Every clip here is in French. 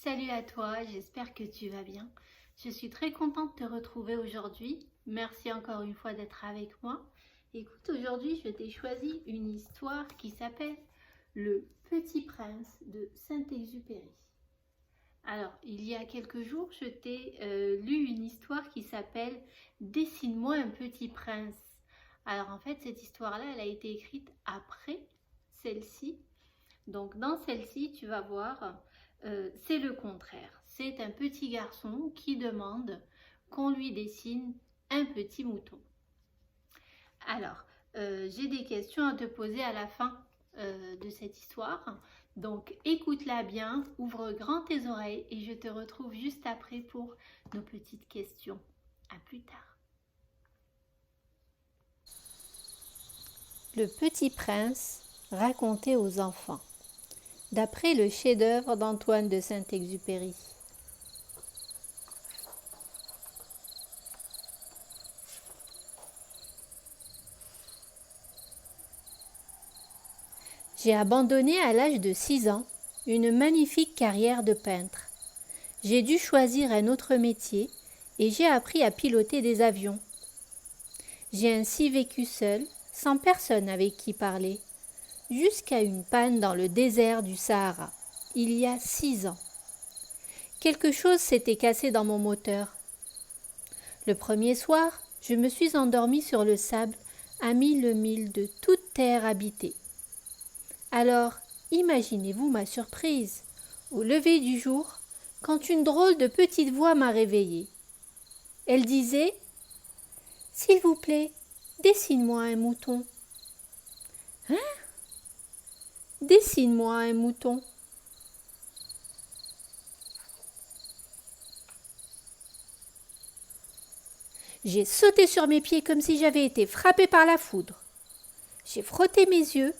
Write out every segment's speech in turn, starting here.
Salut à toi, j'espère que tu vas bien. Je suis très contente de te retrouver aujourd'hui. Merci encore une fois d'être avec moi. Écoute, aujourd'hui, je t'ai choisi une histoire qui s'appelle Le Petit Prince de Saint-Exupéry. Alors, il y a quelques jours, je t'ai lu une histoire qui s'appelle Dessine-moi un petit prince. Alors, en fait, cette histoire-là, elle a été écrite après celle-ci. Donc, dans celle-ci, tu vas voir, c'est le contraire. C'est un petit garçon qui demande qu'on lui dessine un petit mouton. Alors, j'ai des questions à te poser à la fin de cette histoire. Donc, écoute-la bien, ouvre grand tes oreilles et je te retrouve juste après pour nos petites questions. À plus tard. Le Petit Prince raconté aux enfants, d'après le chef-d'œuvre d'Antoine de Saint-Exupéry. J'ai abandonné à l'âge de 6 ans une magnifique carrière de peintre. J'ai dû choisir un autre métier et j'ai appris à piloter des avions. J'ai ainsi vécu seul, sans personne avec qui parler, jusqu'à une panne dans le désert du Sahara, il y a 6 ans. Quelque chose s'était cassé dans mon moteur. Le premier soir, je me suis endormie sur le sable à 1000 milles de toute terre habitée. Alors, imaginez-vous ma surprise, au lever du jour, quand une drôle de petite voix m'a réveillée. Elle disait « S'il vous plaît, dessine-moi un mouton. » « Hein ? Dessine-moi un mouton. » J'ai sauté sur mes pieds comme si j'avais été frappée par la foudre. J'ai frotté mes yeux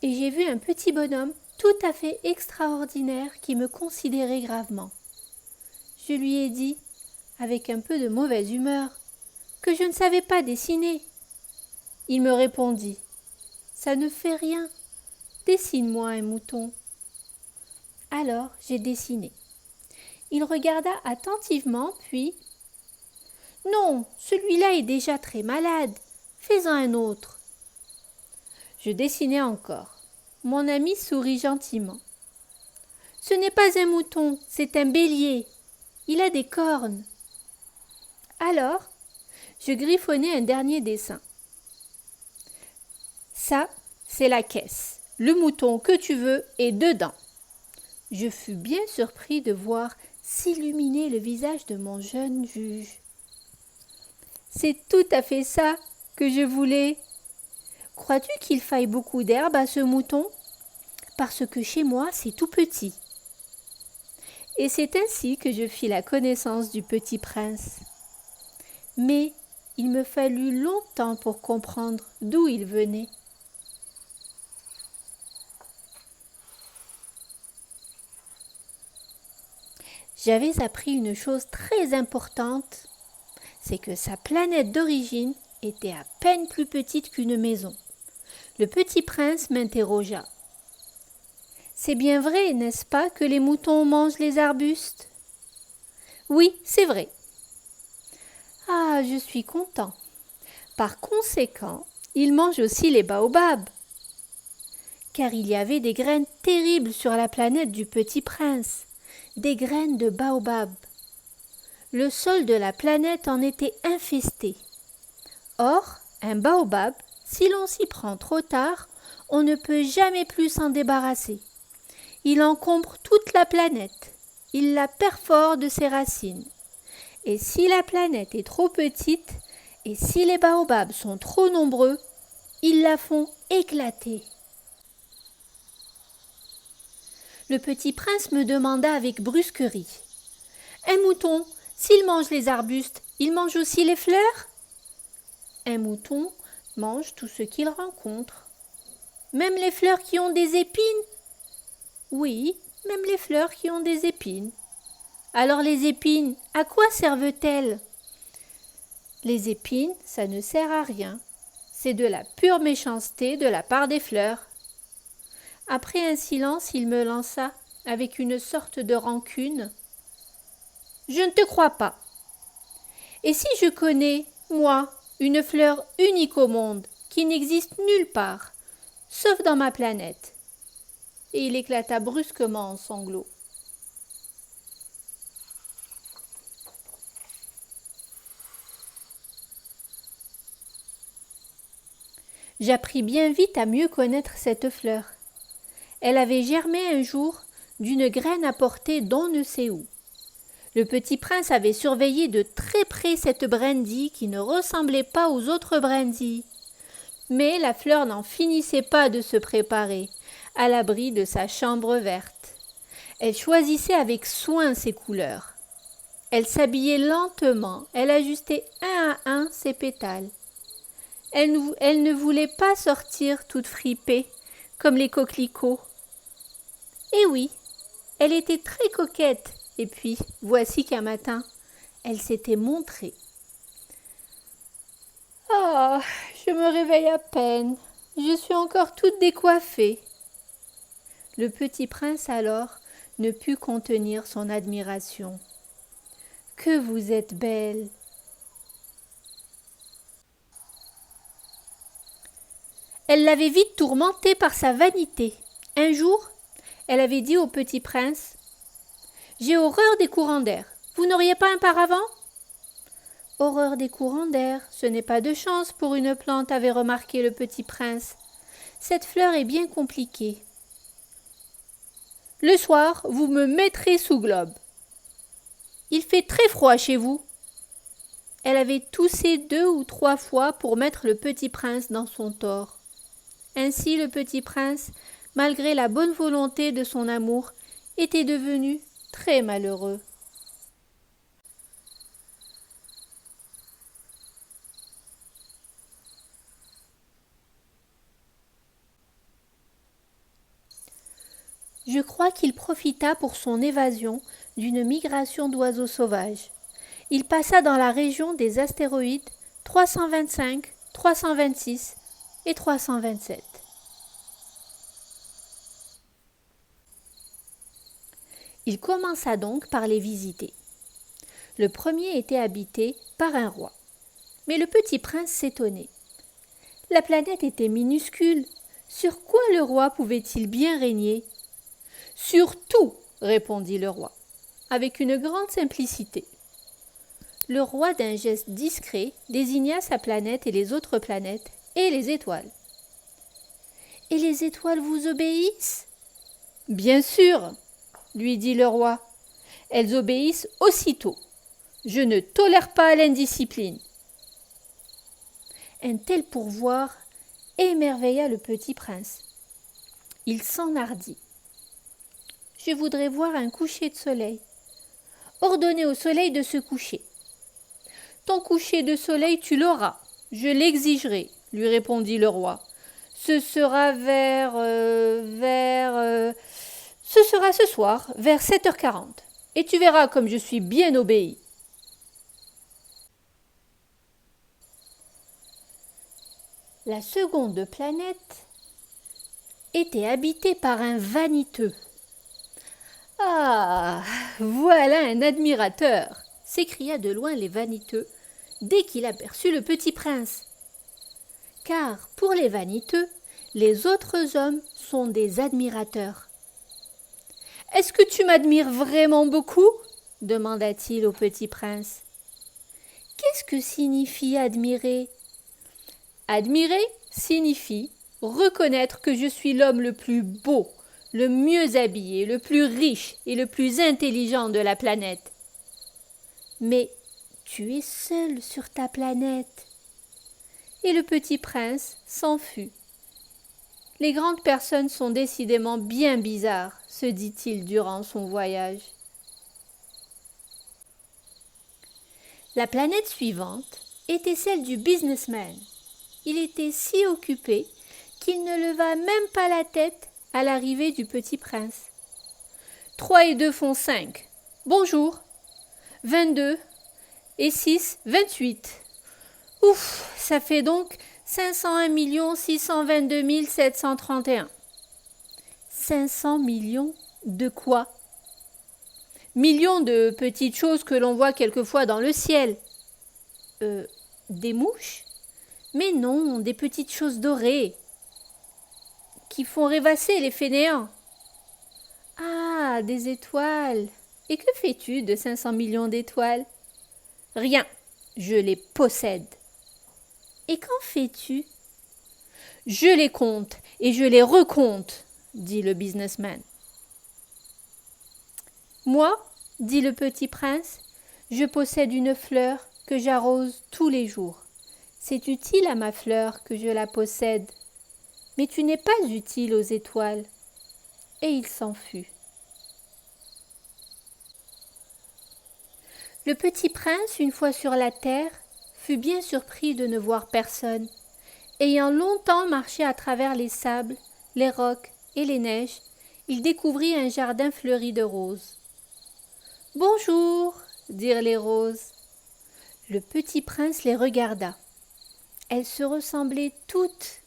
et j'ai vu un petit bonhomme tout à fait extraordinaire qui me considérait gravement. Je lui ai dit, avec un peu de mauvaise humeur, que je ne savais pas dessiner. Il me répondit, « Ça ne fait rien, dessine-moi un mouton. » Alors j'ai dessiné. Il regarda attentivement, puis « Non, celui-là est déjà très malade, fais-en un autre. » Je dessinai encore. Mon ami sourit gentiment. « Ce n'est pas un mouton, c'est un bélier. Il a des cornes. » Alors, je griffonnai un dernier dessin. « Ça, c'est la caisse. Le mouton que tu veux est dedans. » Je fus bien surpris de voir s'illuminer le visage de mon jeune juge. « C'est tout à fait ça que je voulais. Crois-tu qu'il faille beaucoup d'herbe à ce mouton ? Parce que chez moi, c'est tout petit. » Et c'est ainsi que je fis la connaissance du petit prince. Mais il me fallut longtemps pour comprendre d'où il venait. J'avais appris une chose très importante, c'est que sa planète d'origine était à peine plus petite qu'une maison. Le petit prince m'interrogea. « C'est bien vrai, n'est-ce pas, que les moutons mangent les arbustes ? » « Oui, c'est vrai. » « Ah, je suis content. Par conséquent, ils mangent aussi les baobabs. » Car il y avait des graines terribles sur la planète du petit prince, des graines de baobab. Le sol de la planète en était infesté. Or, un baobab, si l'on s'y prend trop tard, on ne peut jamais plus s'en débarrasser. Il encombre toute la planète. Il la perfore de ses racines. Et si la planète est trop petite, et si les baobabs sont trop nombreux, ils la font éclater. Le petit prince me demanda avec brusquerie. « Un mouton, s'il mange les arbustes, il mange aussi les fleurs ? » Un mouton mange tout ce qu'il rencontre. Même les fleurs qui ont des épines ? Oui, même les fleurs qui ont des épines. Alors les épines, à quoi servent-elles ? Les épines, ça ne sert à rien. C'est de la pure méchanceté de la part des fleurs. Après un silence, il me lança. avec une sorte de rancune. Je ne te crois pas. Et si je connais, moi, une fleur unique au monde, qui n'existe nulle part, sauf dans ma planète? Et il éclata brusquement en sanglots. J'appris bien vite à mieux connaître cette fleur. Elle avait germé un jour d'une graine apportée d'on ne sait où. Le petit prince avait surveillé de très près cette brindille qui ne ressemblait pas aux autres brindilles. Mais la fleur n'en finissait pas de se préparer, à l'abri de sa chambre verte. Elle choisissait avec soin ses couleurs. Elle s'habillait lentement, elle ajustait un à un ses pétales. Elle ne voulait pas sortir toute fripée, comme les coquelicots. Eh oui, elle était très coquette, et puis voici qu'un matin, elle s'était montrée. Ah, je me réveille à peine, je suis encore toute décoiffée. Le petit prince alors ne put contenir son admiration. Que vous êtes belle! Elle l'avait vite tourmentée par sa vanité. Un jour, elle avait dit au petit prince « J'ai horreur des courants d'air. Vous n'auriez pas un paravent ?» « Horreur des courants d'air, ce n'est pas de chance pour une plante, avait remarqué le petit prince. Cette fleur est bien compliquée. Le soir, vous me mettrez sous globe. Il fait très froid chez vous. » Elle avait toussé 2 ou 3 fois pour mettre le petit prince dans son tort. Ainsi le petit prince, malgré la bonne volonté de son amour, était devenu très malheureux. Je crois qu'il profita pour son évasion d'une migration d'oiseaux sauvages. Il passa dans la région des astéroïdes 325, 326 et 327. Il commença donc par les visiter. Le premier était habité par un roi. Mais le petit prince s'étonnait. La planète était minuscule. Sur quoi le roi pouvait-il bien régner ? Sur tout, répondit le roi, avec une grande simplicité. Le roi, d'un geste discret, désigna sa planète et les autres planètes et les étoiles. Et les étoiles vous obéissent ? Bien sûr, lui dit le roi. Elles obéissent aussitôt. Je ne tolère pas l'indiscipline. Un tel pourvoir émerveilla le petit prince. Il s'enhardit. Je voudrais voir un coucher de soleil. Ordonnez au soleil de se coucher. Ton coucher de soleil, tu l'auras. Je l'exigerai, lui répondit le roi. Ce sera ce sera ce soir, vers 7h40. Et tu verras comme je suis bien obéi. La seconde planète était habitée par un vaniteux. « Ah, voilà un admirateur !» s'écria de loin les vaniteux dès qu'il aperçut le petit prince. Car pour les vaniteux, les autres hommes sont des admirateurs. « Est-ce que tu m'admires vraiment beaucoup ?» demanda-t-il au petit prince. « Qu'est-ce que signifie admirer ?» Admirer signifie reconnaître que je suis l'homme le plus beau, le mieux habillé, le plus riche et le plus intelligent de la planète. Mais tu es seul sur ta planète. Et le petit prince s'en fut. Les grandes personnes sont décidément bien bizarres, se dit-il durant son voyage. La planète suivante était celle du businessman. Il était si occupé qu'il ne leva même pas la tête à l'arrivée du petit prince. 3 et 2 font 5. Bonjour. 22 et 6, 28. Ouf, ça fait donc 501 622 731. 500 millions De quoi? Millions de petites choses que l'on voit quelquefois dans le ciel. Des mouches? Mais non, des petites choses dorées qui font rêvasser les fainéants. Ah, des étoiles. Et que fais-tu de 500 millions d'étoiles? Rien, je les possède. Et qu'en fais-tu? Je les compte et je les recompte, dit le businessman. Moi, dit le petit prince, je possède une fleur que j'arrose tous les jours. C'est utile à ma fleur que je la possède, mais tu n'es pas utile aux étoiles. Et il s'en fut. Le petit prince, une fois sur la terre, fut bien surpris de ne voir personne. Ayant longtemps marché à travers les sables, les rocs et les neiges, il découvrit un jardin fleuri de roses. « Bonjour !» dirent les roses. Le petit prince les regarda. Elles se ressemblaient toutes,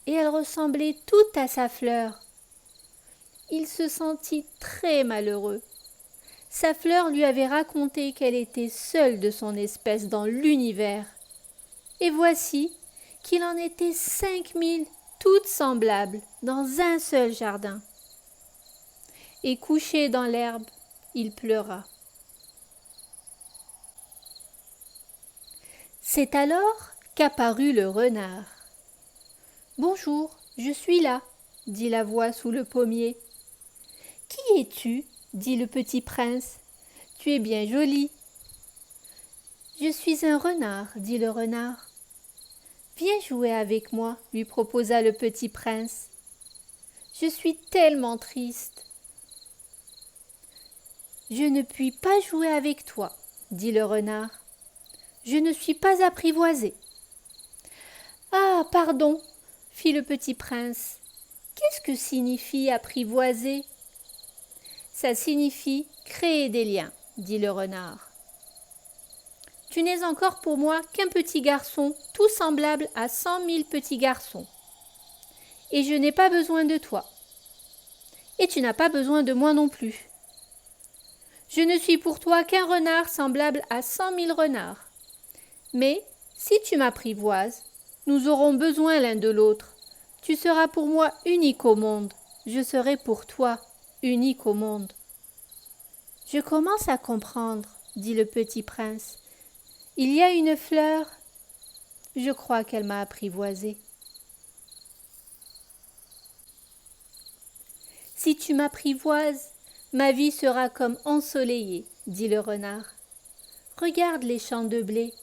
et elles ressemblaient toutes à sa fleur. Il se sentit très malheureux. Sa fleur lui avait raconté qu'elle était seule de son espèce dans l'univers. Et voici qu'il en était 5000 toutes semblables dans un seul jardin. Et couché dans l'herbe, il pleura. C'est alors qu'apparut le renard. « Bonjour, je suis là, » dit la voix sous le pommier. « Qui es-tu » dit le petit prince. « Tu es bien joli. »« Je suis un renard, » dit le renard. « Viens jouer avec moi, » lui proposa le petit prince. « Je suis tellement triste. »« Je ne puis pas jouer avec toi, » dit le renard. « Je ne suis pas apprivoisé. »« Ah, pardon, » fit le petit prince. « Qu'est-ce que signifie apprivoiser ?»« Ça signifie créer des liens, » dit le renard. « Tu n'es encore pour moi qu'un petit garçon, tout semblable à 100 000 petits garçons. Et je n'ai pas besoin de toi. Et tu n'as pas besoin de moi non plus. Je ne suis pour toi qu'un renard semblable à 100 000 renards. Mais si tu m'apprivoises, nous aurons besoin l'un de l'autre. Tu seras pour moi unique au monde. Je serai pour toi unique au monde. »« Je commence à comprendre, » dit le petit prince. « Il y a une fleur. Je crois qu'elle m'a apprivoisé. »« Si tu m'apprivoises, ma vie sera comme ensoleillée, » dit le renard. « Regarde les champs de blé.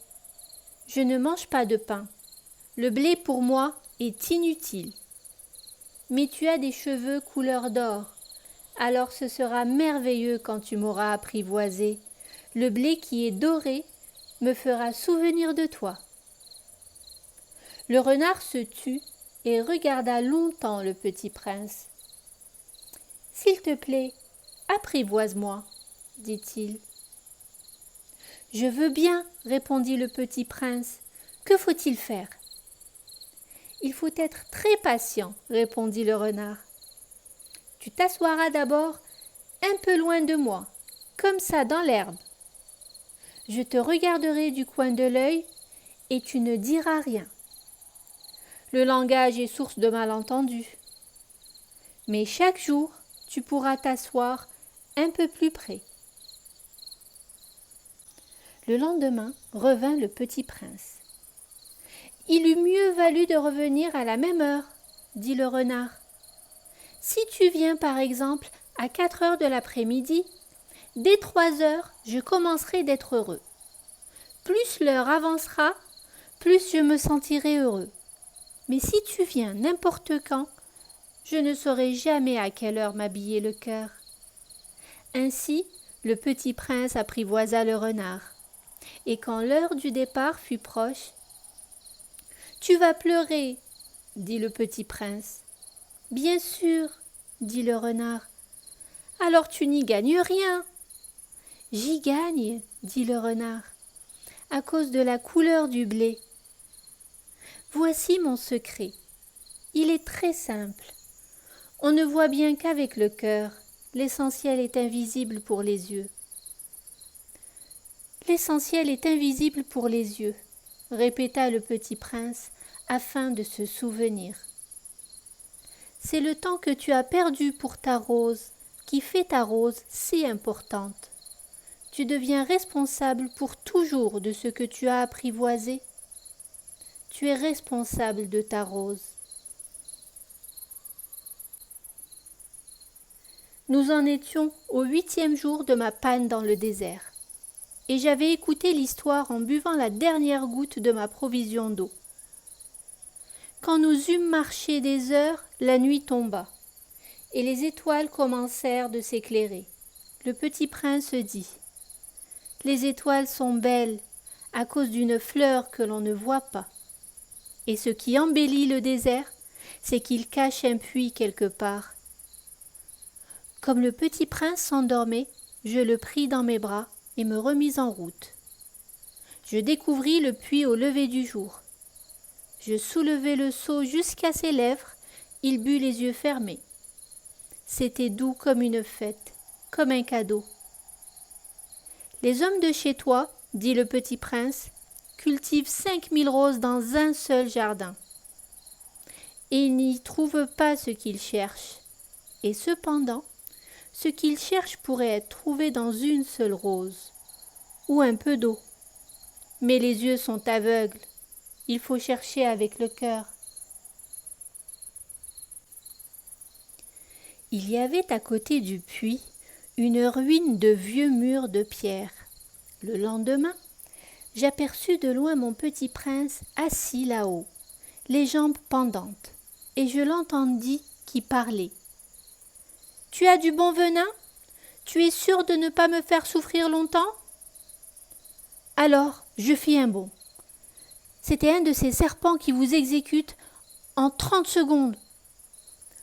Je ne mange pas de pain. Le blé pour moi est inutile. Mais tu as des cheveux couleur d'or. Alors ce sera merveilleux quand tu m'auras apprivoisé. Le blé qui est doré me fera souvenir de toi. » Le renard se tut et regarda longtemps le petit prince. « S'il te plaît, apprivoise-moi, » dit-il. « Je veux bien, » répondit le petit prince. « Que faut-il faire ?»« Il faut être très patient, » répondit le renard. « Tu t'assoiras d'abord un peu loin de moi, comme ça dans l'herbe. Je te regarderai du coin de l'œil et tu ne diras rien. Le langage est source de malentendus. Mais chaque jour, tu pourras t'asseoir un peu plus près. » Le lendemain revint le petit prince. « Il eût mieux valu de revenir à la même heure, » dit le renard. « Si tu viens par exemple à 4 heures de l'après-midi, dès 3 heures, je commencerai d'être heureux. Plus l'heure avancera, plus je me sentirai heureux. Mais si tu viens n'importe quand, je ne saurai jamais à quelle heure m'habiller le cœur. » Ainsi, le petit prince apprivoisa le renard. Et quand l'heure du départ fut proche, « Tu vas pleurer, » dit le petit prince. « Bien sûr, » dit le renard. « Alors tu n'y gagnes rien. »« J'y gagne, » dit le renard, « à cause de la couleur du blé. Voici mon secret. Il est très simple. On ne voit bien qu'avec le cœur. L'essentiel est invisible pour les yeux. L'essentiel est invisible pour les yeux, répéta le petit prince afin de se souvenir. C'est le temps que tu as perdu pour ta rose qui fait ta rose si importante. Tu deviens responsable pour toujours de ce que tu as apprivoisé. Tu es responsable de ta rose. Nous en étions au 8e jour de ma panne dans le désert, et j'avais écouté l'histoire en buvant la dernière goutte de ma provision d'eau. Quand nous eûmes marché des heures, la nuit tomba, et les étoiles commencèrent de s'éclairer. Le petit prince dit : « Les étoiles sont belles à cause d'une fleur que l'on ne voit pas. Et ce qui embellit le désert, c'est qu'il cache un puits quelque part. » Comme le petit prince s'endormait, je le pris dans mes bras et me remis en route. Je découvris le puits au lever du jour. Je soulevai le seau jusqu'à ses lèvres, il but les yeux fermés. C'était doux comme une fête, comme un cadeau. Les hommes de chez toi, dit le petit prince, cultivent 5000 roses dans un seul jardin. Et ils n'y trouvent pas ce qu'ils cherchent. Et cependant, ce qu'ils cherchent pourrait être trouvé dans une seule rose, ou un peu d'eau. Mais les yeux sont aveugles, il faut chercher avec le cœur. Il y avait à côté du puits une ruine de vieux murs de pierre. Le lendemain, j'aperçus de loin mon petit prince assis là-haut, les jambes pendantes, et je l'entendis qui parlait. « Tu as du bon venin ? Tu es sûr de ne pas me faire souffrir longtemps ?» Alors, je fis un bond. C'était un de ces serpents qui vous exécutent en 30 secondes.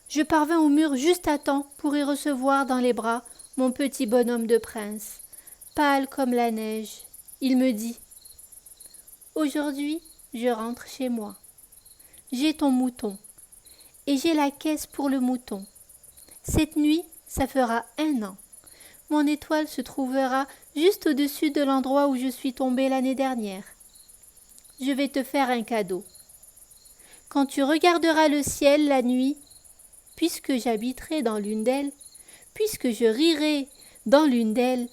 Je parvins au mur juste à temps pour y recevoir dans les bras mon petit bonhomme de prince, pâle comme la neige. Il me dit : « Aujourd'hui, je rentre chez moi. J'ai ton mouton, et j'ai la caisse pour le mouton. Cette nuit, ça fera 1 an. Mon étoile se trouvera juste au-dessus de l'endroit où je suis tombée l'année dernière. Je vais te faire un cadeau. Quand tu regarderas le ciel la nuit, puisque j'habiterai dans l'une d'elles, puisque je rirai dans l'une d'elles,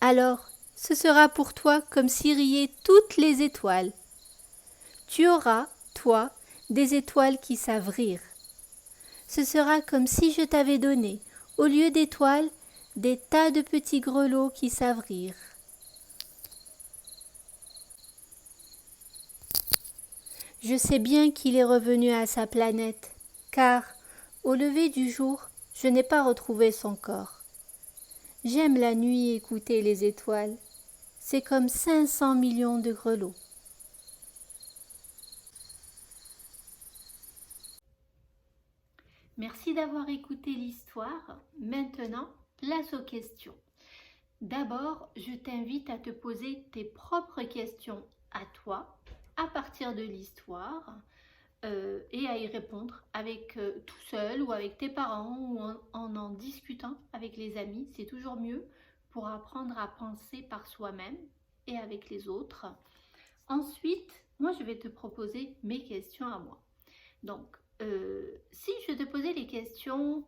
alors ce sera pour toi comme si riaient toutes les étoiles. Tu auras, toi, des étoiles qui savent rire. Ce sera comme si je t'avais donné, au lieu d'étoiles, des tas de petits grelots qui savent rire. » Je sais bien qu'il est revenu à sa planète, car, au lever du jour, je n'ai pas retrouvé son corps. J'aime la nuit écouter les étoiles. C'est comme 500 millions de grelots. Merci d'avoir écouté l'histoire. Maintenant, place aux questions. D'abord, je t'invite à te poser tes propres questions à toi, à partir de l'histoire, et à y répondre avec tout seul ou avec tes parents ou en discutant avec les amis. C'est toujours mieux pour apprendre à penser par soi-même et avec les autres. Ensuite, moi, je vais te proposer mes questions à moi. Donc, si je te posais les questions,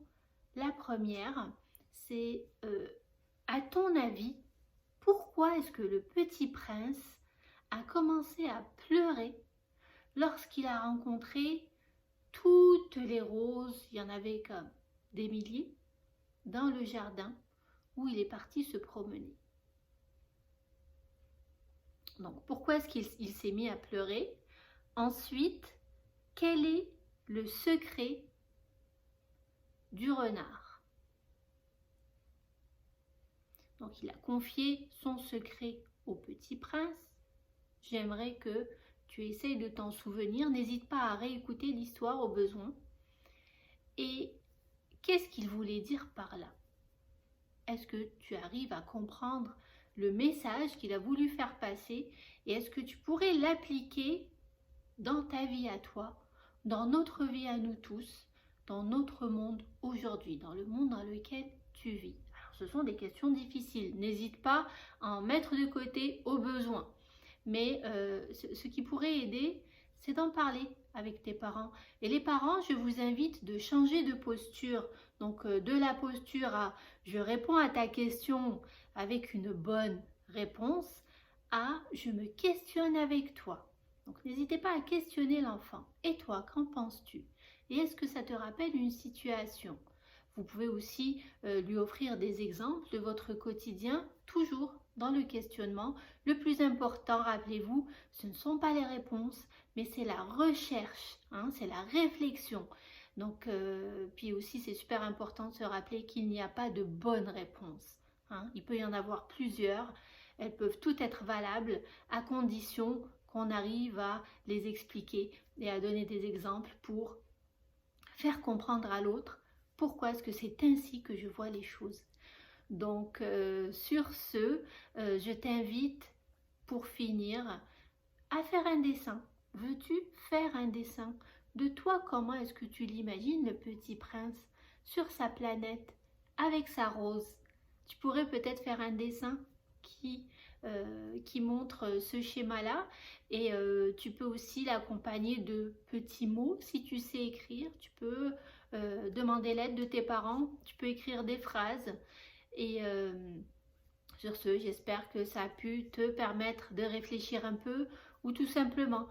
la première, c'est à ton avis, pourquoi est-ce que le petit prince a commencé à pleurer lorsqu'il a rencontré toutes les roses, il y en avait comme des milliers, dans le jardin où il est parti se promener. Donc, pourquoi est-ce qu'il s'est mis à pleurer? Ensuite, quel est le secret du renard? Donc, il a confié son secret au petit prince. J'aimerais que tu essayes de t'en souvenir. N'hésite pas à réécouter l'histoire au besoin. Et qu'est-ce qu'il voulait dire par là? Est-ce que tu arrives à comprendre le message qu'il a voulu faire passer? Et est-ce que tu pourrais l'appliquer dans ta vie à toi, dans notre vie à nous tous, dans notre monde aujourd'hui, dans le monde dans lequel tu vis? Alors, ce sont des questions difficiles. N'hésite pas à en mettre de côté au besoin. Mais ce qui pourrait aider, c'est d'en parler avec tes parents. Et les parents, je vous invite de changer de posture. Donc de la posture à je réponds à ta question avec une bonne réponse à je me questionne avec toi. Donc n'hésitez pas à questionner l'enfant. Et toi, qu'en penses-tu? Et est-ce que ça te rappelle une situation? Vous pouvez aussi lui offrir des exemples de votre quotidien, toujours dans le questionnement. Le plus important, rappelez-vous, ce ne sont pas les réponses, mais c'est la recherche, hein, c'est la réflexion. Donc, puis aussi, c'est super important de se rappeler qu'il n'y a pas de bonne réponse. Hein. Il peut y en avoir plusieurs. Elles peuvent toutes être valables à condition qu'on arrive à les expliquer et à donner des exemples pour faire comprendre à l'autre pourquoi est-ce que c'est ainsi que je vois les choses. Donc, sur ce, je t'invite, pour finir, à faire un dessin. Veux-tu faire un dessin de toi? Comment est-ce que tu l'imagines, le petit prince, sur sa planète, avec sa rose? Tu pourrais peut-être faire un dessin qui montre ce schéma-là et tu peux aussi l'accompagner de petits mots. Si tu sais écrire, tu peux demander l'aide de tes parents, tu peux écrire des phrases et sur ce, j'espère que ça a pu te permettre de réfléchir un peu ou tout simplement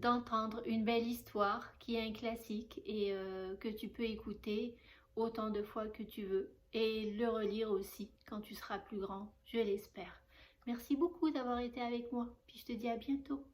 d'entendre une belle histoire qui est un classique et que tu peux écouter autant de fois que tu veux et le relire aussi quand tu seras plus grand, je l'espère. Merci beaucoup d'avoir été avec moi, puis je te dis à bientôt.